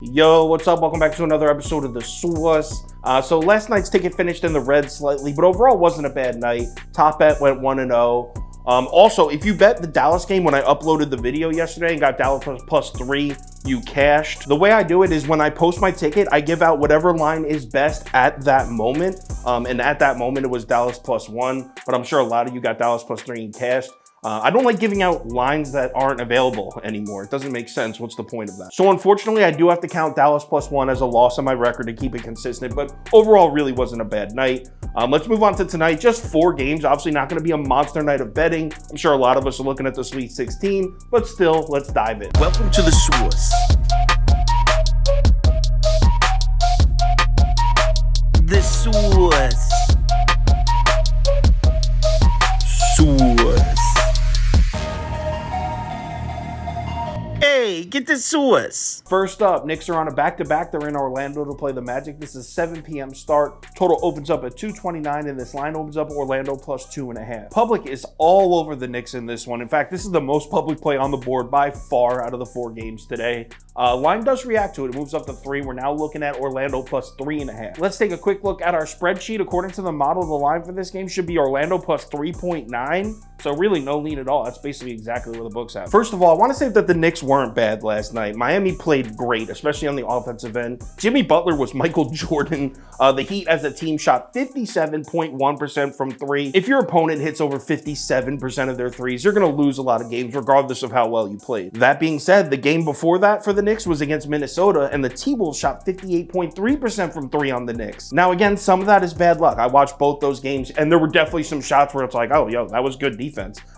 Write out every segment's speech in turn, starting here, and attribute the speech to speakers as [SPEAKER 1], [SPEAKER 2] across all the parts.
[SPEAKER 1] Yo, what's up? Welcome back to another episode of The Source. So last night's ticket finished in the red slightly, but overall wasn't a bad night. Top bet went 1-0. Also, if you bet the Dallas game when I uploaded the video yesterday and got Dallas plus 3, you cashed. The way I do it is when I post my ticket, I give out whatever line is best at that moment. And at that moment, it was Dallas plus 1, but I'm sure a lot of you got Dallas plus 3 and cashed. I don't like giving out lines that aren't available anymore. It doesn't make sense. What's the point of that? So unfortunately, I do have to count Dallas plus 1 as a loss on my record to keep it consistent, but overall really wasn't a bad night. Let's move on to tonight. Just 4 games. Obviously not going to be a monster night of betting. I'm sure a lot of us are looking at the Sweet 16, but still, let's dive in.
[SPEAKER 2] Welcome to The Source. The Source. Source. Hey, get the Source.
[SPEAKER 1] First up, Knicks are on a back-to-back. They're in Orlando to play the Magic. This is 7 p.m. start. Total opens up at 229, and this line opens up Orlando plus 2.5. Public is all over the Knicks in this one. In fact, this is the most public play on the board by far out of the 4 games today. Line does react to it. It moves up to 3. We're now looking at Orlando plus 3.5. Let's take a quick look at our spreadsheet. According to the model, the line for this game should be Orlando plus 3.9. So really no lean at all. That's basically exactly where the books have. First of all, I want to say that the Knicks weren't bad last night. Miami played great, especially on the offensive end. Jimmy Butler was Michael Jordan. The Heat as a team shot 57.1% from 3. If your opponent hits over 57% of their threes, you're going to lose a lot of games regardless of how well you played. That being said, the game before that for the Knicks was against Minnesota, and the T-Wolves shot 58.3% from 3 on the Knicks. Now again, some of that is bad luck. I watched both those games, and there were definitely some shots where it's like, oh, yo, that was good defense.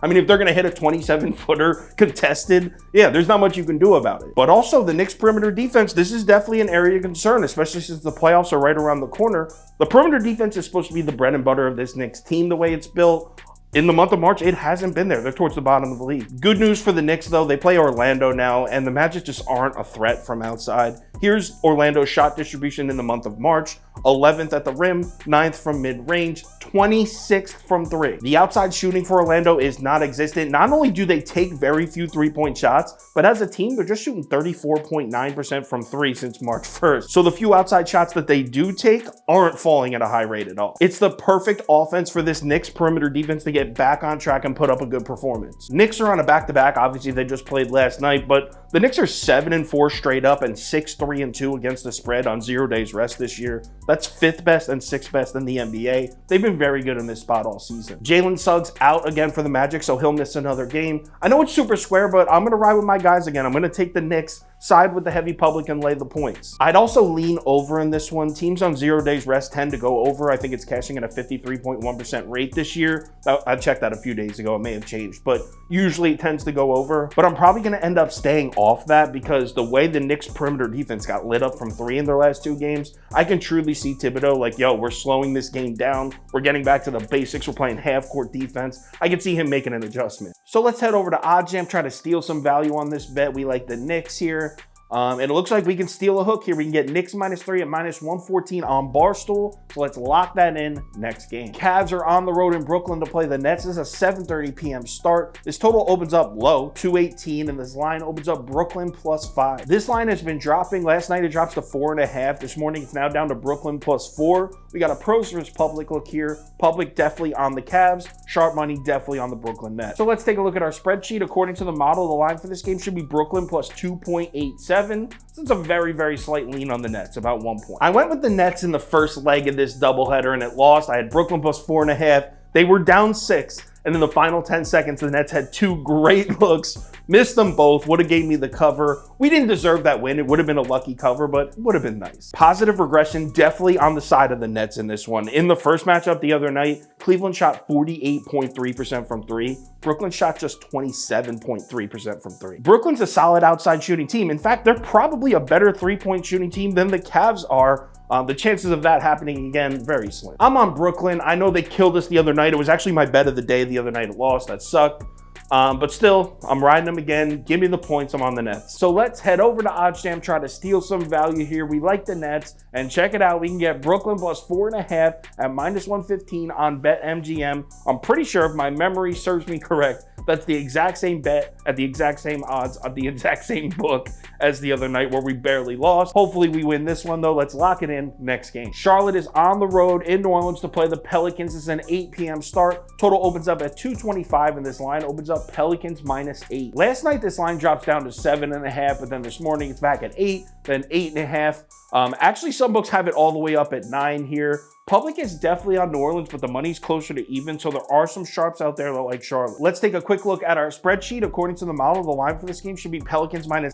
[SPEAKER 1] I mean, if they're going to hit a 27-footer contested, yeah, there's not much you can do about it. But also, the Knicks perimeter defense, this is definitely an area of concern, especially since the playoffs are right around the corner. The perimeter defense is supposed to be the bread and butter of this Knicks team, the way it's built. In the month of March, it hasn't been there. They're towards the bottom of the league. Good news for the Knicks, though. They play Orlando now, and the Magic just aren't a threat from outside. Here's Orlando's shot distribution in the month of March. 11th at the rim, 9th from mid-range, 26th from 3. The outside shooting for Orlando is non-existent. Not only do they take very few three-point shots, but as a team, they're just shooting 34.9% from 3 since March 1st. So the few outside shots that they do take aren't falling at a high rate at all. It's the perfect offense for this Knicks perimeter defense to get back on track and put up a good performance. Knicks are on a back-to-back. Obviously, they just played last night, but the Knicks are 7-4 straight up and 6-3-2 against the spread on 0 days rest this year. That's 5th best and 6th best in the NBA. They've been very good in this spot all season. Jalen Suggs out again for the Magic, so he'll miss another game. I know it's super square, but I'm going to ride with my guys again. I'm going to take the Knicks, side with the heavy public, and lay the points. I'd also lean over in this one. Teams on 0 days rest tend to go over. I think it's cashing at a 53.1% rate this year. I checked that a few days ago. It may have changed, but usually it tends to go over. But I'm probably going to end up staying off that because the way the Knicks perimeter defense got lit up from 3 in their last 2 games, I can truly see Thibodeau like, yo, we're slowing this game down. We're getting back to the basics. We're playing half-court defense. I can see him making an adjustment. So let's head over to OddsJam, try to steal some value on this bet. We like the Knicks here. And it looks like we can steal a hook here. We can get Knicks -3 at -114 on Barstool. So let's lock that in next game. Cavs are on the road in Brooklyn to play the Nets. This is a 7:30 p.m. start. This total opens up low, 218, and this line opens up Brooklyn +5. This line has been dropping. Last night it drops to 4.5. This morning it's now down to Brooklyn +4. We got a pros versus public look here. Public definitely on the Cavs. Sharp money definitely on the Brooklyn Nets. So let's take a look at our spreadsheet. According to the model, the line for this game should be Brooklyn +2.87. So it's a very, very slight lean on the Nets, about 1 point. I went with the Nets in the first leg of this doubleheader and it lost. I had Brooklyn +4.5. They were down 6. And in the final 10 seconds, the Nets had 2 great looks, missed them both, would have gave me the cover. We didn't deserve that win. It would have been a lucky cover, but it would have been nice. Positive regression, definitely on the side of the Nets in this one. In the first matchup the other night, Cleveland shot 48.3% from 3. Brooklyn shot just 27.3% from 3. Brooklyn's a solid outside shooting team. In fact, they're probably a better three-point shooting team than the Cavs are. The chances of that happening again, very slim. I'm on Brooklyn. I know they killed us the other night. It was actually my bet of the day the other night. It lost. That sucked. But still, I'm riding them again. Give me the points. I'm on the Nets. So let's head over to OddsJam, try to steal some value here. We like the Nets, and check it out. We can get Brooklyn plus 4.5 at -115 on BetMGM. I'm pretty sure, if my memory serves me correct, that's the exact same bet at the exact same odds on the exact same book as the other night where we barely lost. Hopefully we win this one though. Let's lock it in. Next game. Charlotte is on the road in New Orleans to play the Pelicans. It's an 8 p.m. start. Total opens up at 225 and this line opens up Pelicans -8. Last night this line drops down to 7.5, but then this morning it's back at 8, then 8.5. Actually, some books have it all the way up at 9 here. Public is definitely on New Orleans, but the money's closer to even, so there are some sharps out there that like Charlotte. Let's take a quick look at our spreadsheet. According to the model, the line for this game should be Pelicans -,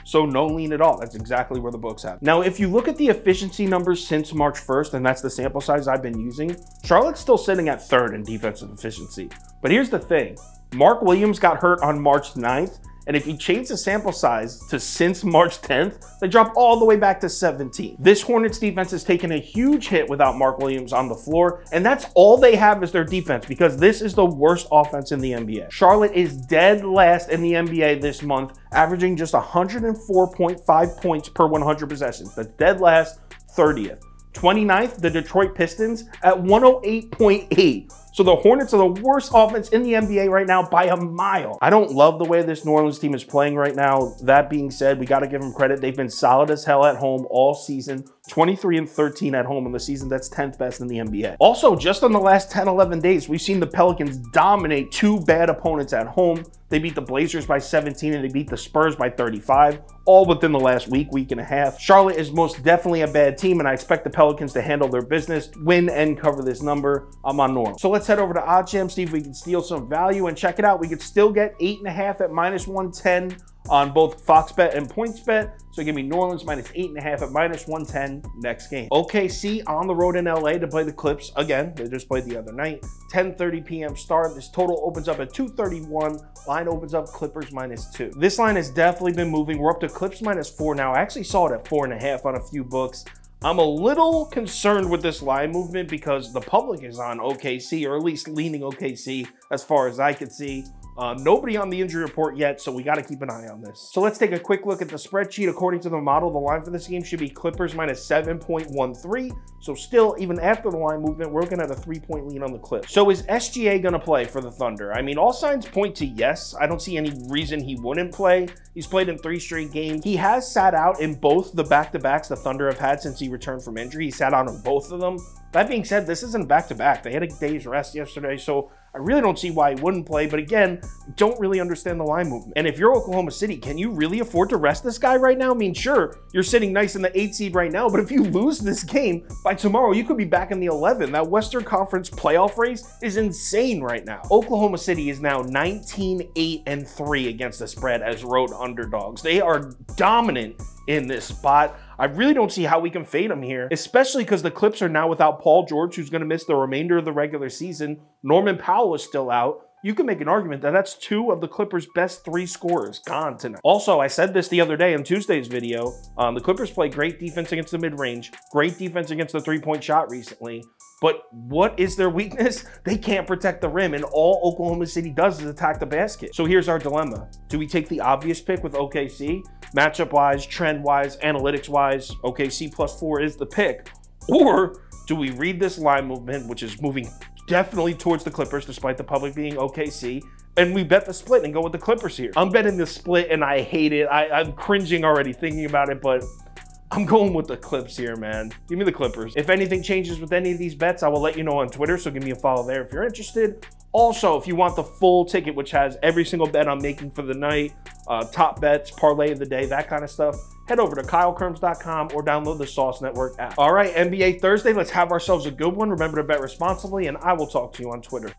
[SPEAKER 1] so no lean at all. That's exactly where the books have. Now, if you look at the efficiency numbers since March 1st, and that's the sample size I've been using, Charlotte's still sitting at 3rd in defensive efficiency. But here's the thing. Mark Williams got hurt on March 9th, and if you change the sample size to since March 10th, they drop all the way back to 17. This Hornets defense has taken a huge hit without Mark Williams on the floor, and that's all they have is their defense, because this is the worst offense in the NBA. Charlotte is dead last in the NBA this month, averaging just 104.5 points per 100 possessions. That's dead last, 30th. 29th, the Detroit Pistons at 108.8. So the Hornets are the worst offense in the NBA right now by a mile. I don't love the way this New Orleans team is playing right now. That being said, we got to give them credit. They've been solid as hell at home all season. 23-13 at home in the season. That's 10th best in the NBA. Also, just in the last 10, 11 days, we've seen the Pelicans dominate 2 bad opponents at home. They beat the Blazers by 17 and they beat the Spurs by 35, all within the last week and a half. Charlotte is most definitely a bad team, and I expect the Pelicans to handle their business, win and cover this number. I'm on Norm. So let's head over to OddsJam, see if we can steal some value, and check it out. We could still get 8.5 at -110 on both FoxBet and PointsBet. So give me New Orleans -8.5 at -110 next game. OKC on the road in LA to play the Clips again. They just played the other night. 10:30 p.m. start. This total opens up at 231. Line opens up Clippers -2. This line has definitely been moving. We're up to Clips -4 now. I actually saw it at 4.5 on a few books. I'm a little concerned with this line movement because the public is on OKC, or at least leaning OKC as far as I can see. Nobody on the injury report yet, so we got to keep an eye on this. So let's take a quick look at the spreadsheet. According to the model, the line for this game should be Clippers -7.13. So still, even after the line movement, we're looking at a 3-point lead on the Clips. So is SGA going to play for the Thunder? I mean, all signs point to yes. I don't see any reason he wouldn't play. He's played in 3 straight games. He has sat out in both the back-to-backs the Thunder have had since he returned from injury. He sat out in both of them. That being said, this isn't back-to-back. They had a day's rest yesterday, so I really don't see why he wouldn't play. But again, don't really understand the line movement. And if you're Oklahoma City, can you really afford to rest this guy right now? I mean, sure, you're sitting nice in the 8 seed right now, but if you lose this game, by tomorrow, you could be back in the 11. That Western Conference playoff race is insane right now. Oklahoma City is now 19-8-3 against the spread as road underdogs. They are dominant in this spot. I really don't see how we can fade them here, especially because the Clips are now without Paul George, who's going to miss the remainder of the regular season. Norman Powell is still out. You can make an argument that that's 2 of the Clippers' best 3 scorers gone tonight. Also, I said this the other day in Tuesday's video. The Clippers play great defense against the mid-range, great defense against the 3-point shot recently. But what is their weakness? They can't protect the rim, and all Oklahoma City does is attack the basket. So here's our dilemma. Do we take the obvious pick with OKC? Matchup-wise, trend-wise, analytics-wise, OKC +4 is the pick. Or do we read this line movement, which is moving definitely towards the Clippers, despite the public being OKC, and we bet the split and go with the Clippers here? I'm betting the split, and I hate it. I'm cringing already thinking about it, but I'm going with the Clips here, man. Give me the Clippers. If anything changes with any of these bets, I will let you know on Twitter, so give me a follow there if you're interested. Also, if you want the full ticket, which has every single bet I'm making for the night, top bets, parlay of the day, that kind of stuff, head over to KyleKirms.com or download the Sauce Network app. All right, NBA Thursday, let's have ourselves a good one. Remember to bet responsibly, and I will talk to you on Twitter.